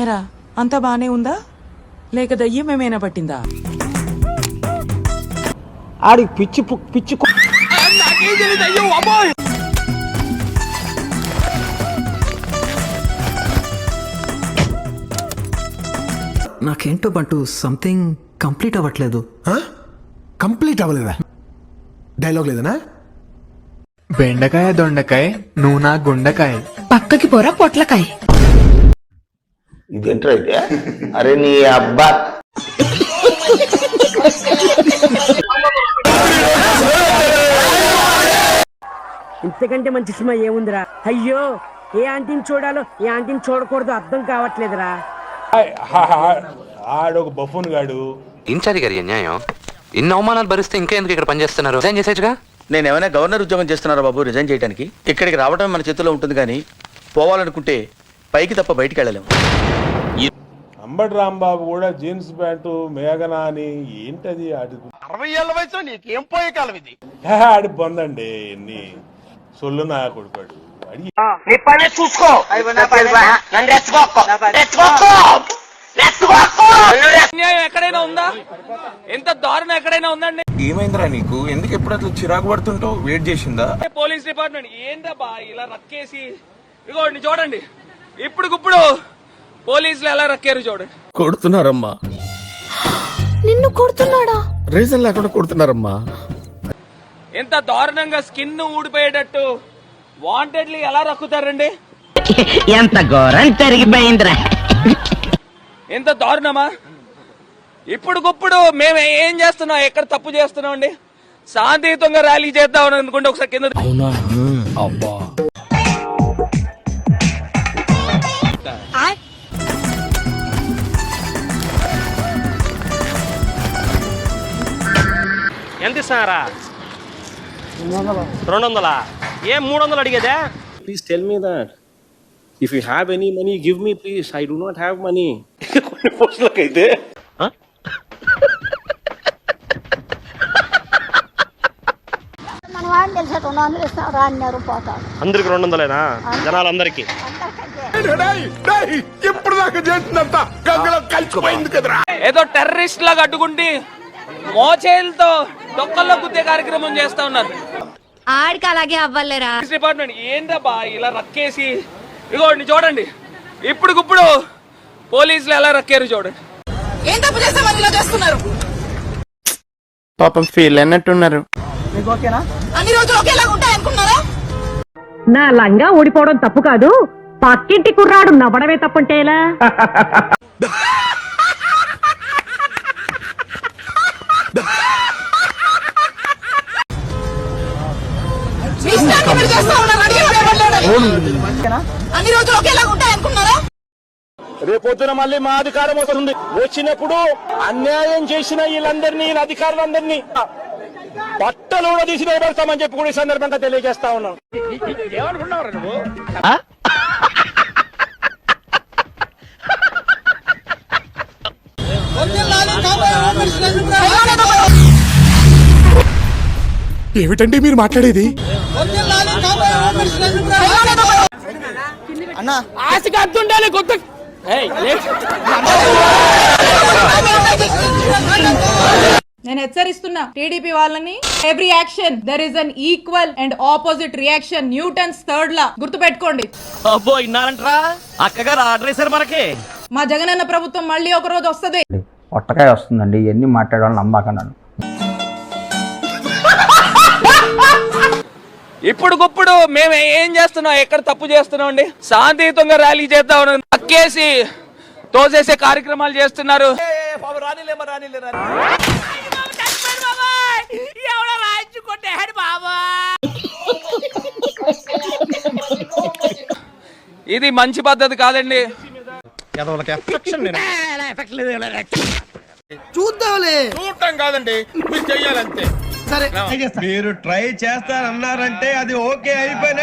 ఎరా అంతా బానే ఉందా లేక దయ్యం ఏమైనా పట్టిందా? ఆడికి పిచ్చి పిచ్చి నాకేంటో బంటూ సంథింగ్ కంప్లీట్ అవ్వట్లేదు. కంప్లీట్ అవ్వలేదా? డైలాగ్ లేదనా? బెండకాయ దొండకాయ నూనె గుండకాయ పక్కకి పోరా పొట్లకాయ. ఇదేంట్రా అయితే? అరే నీ అబ్బా ఇంతకంటే మంచి సినిమా ఏముందిరా? అయ్యో ఏ ఆంటీని చూడాలో ఏ ఆంటీని చూడకూడదు అర్థం కావట్లేదురా. ఆడొక బఫూన్ గాడు. ఇన్ఛార్జి గారి అన్యాయం. ఇన్ని అవమానాలు భరిస్తే ఇంకా ఎందుకు ఇక్కడ పనిచేస్తున్నారు? రిజైన్ చేసేచ్చుగా. నేను ఏమైనా గవర్నర్ ఉద్యోగం చేస్తున్నారా బాబు రిజైన్ చేయడానికి? ఇక్కడికి రావడం మన చేతిలో ఉంటుంది కానీ పోవాలనుకుంటే పైకి తప్ప బయటికి వెళ్ళలేము. అంబటి రాంబాబు కూడా జీన్స్ ప్యాంటు మేఘనా అని ఏంటది? ఆడి 60 ఏళ్ల వయసులో నీకేం పోయే కాలం ఇది? ఆడి పొందండి ఎన్ని సొల్లు నా కొడుకాడు. ఎక్కడైనా ఉందా? ఎంత దారుణం ఎక్కడైనా ఉందండి? ఏమైందిరా నీకు? ఎందుకు ఎప్పుడు అట్లా చిరాకు పడుతుంటావు? వెయిట్ చేసిందా పోలీస్ డిపార్ట్మెంట్? ఏంటబ్బా ఇలా రక్కేసి ఇగోండి చూడండి. ఇప్పుడు పోలీసులు ఎలా రక్కారు చూడండి. కొడుతున్నారమ్మా. నిన్ను కొడుతున్నాడా? రీజన్ లేకుండా కొడుతున్నారమ్మా. ఎంత దారుణంగా స్కిన్ ఊడిపోయేటట్టు వాంటెడ్లీ ఎలా రక్కుతారండి? ఎంత ఘోరం జరిగిపోయిందిరా. ఎంత దారుణమా? ఇప్పుడు మేము ఏం చేస్తున్నాం? ఎక్కడ తప్పు చేస్తున్నాం అండి? శాంతియుతంగా ర్యాలీ చేద్దాం అనుకుంటే ఒకసారి కింద ఎంత ఇస్తారా? 200. ఏం 300 అడిగేదా? Please tell me that if you have any money give me please. I do not have money. కొన్ని పోస్టులకైతే అందరికి 200 జనాలందరికి. ఇప్పుడు దాకా చేసినంత గంగలో కలిసిపోయింది కదరా. ఏదో టెర్రరిస్ట్ లాగా అడ్డుకుంటే మోచేలతో డొక్కల్లో గుద్దే కార్యక్రమం చేస్తా ఉన్నారు. ఆడికి అలాగే అవ్వలేరా? డిపార్ట్మెంట్ ఏంటబ్బా ఇలా రక్కేసి ఇగోండి చూడండి. ఇప్పుడు పోలీసులు ఎలా రక్కారు చూడండి. ఏం తప్పు చేస్తామని ఇలా చేస్తున్నారు? పాపం ఫీల్ అన్నట్టున్నారు. అన్ని రోజులు ఒకేలా ఉంటాయి అనుకున్నారా? నా లంగా ఊడిపోవడం తప్పు కాదు, పక్కింటి కుర్రాడు నవ్వడమే తప్పుంటే ఎలా? అన్ని రోజులు ఒకేలా ఉంటాయి అనుకున్నారా? రేపొద్దున మళ్ళీ మా అధికారం వస్తుంది. వచ్చినప్పుడు అన్యాయం చేసిన వీళ్ళందరినీ అధికారులందరినీ బట్టలు కూడా తీసి నిలబెడతామని చెప్పి కూడా ఈ సందర్భంగా తెలియజేస్తా ఉన్నాం. ఏమనుకున్నావు నువ్వు? ఏమిటండి మీరు మాట్లాడేది? అన్నా ఆశకి అర్థుండాలి. కొత్త నేను హెచ్చరిస్తున్నా టీడీపీ వాళ్ళని. Every action there is an equal and opposite reaction. Newton's third law గుర్తుపెట్టుకోండి. అబ్బో ఇన్నారంట్రా అక్కగారు ఆర్డర్ వేశారు మనకి. మా జగనన్న ప్రభుత్వం మళ్ళీ ఒక రోజు వస్తుంది. పొట్టకాయ వస్తుందండి. ఎన్ని మాట్లాడాలని నమ్మకన్నాను. ఇప్పుడు మేము ఏం చేస్తున్నాం? ఎక్కడ తప్పు చేస్తున్నాం అండి? శాంతియుతంగా ర్యాలీ చేద్దాం రక్కేసి తోసేసే కార్యక్రమాలు చేస్తున్నారు. ఇది మంచి పద్ధతి కాదండి. చూడటం కాదండి, మీరు చెయ్యాలంతే. మీరు ట్రై చేస్తారన్నారంటే అది ఓకే అయిపోయినట్టు.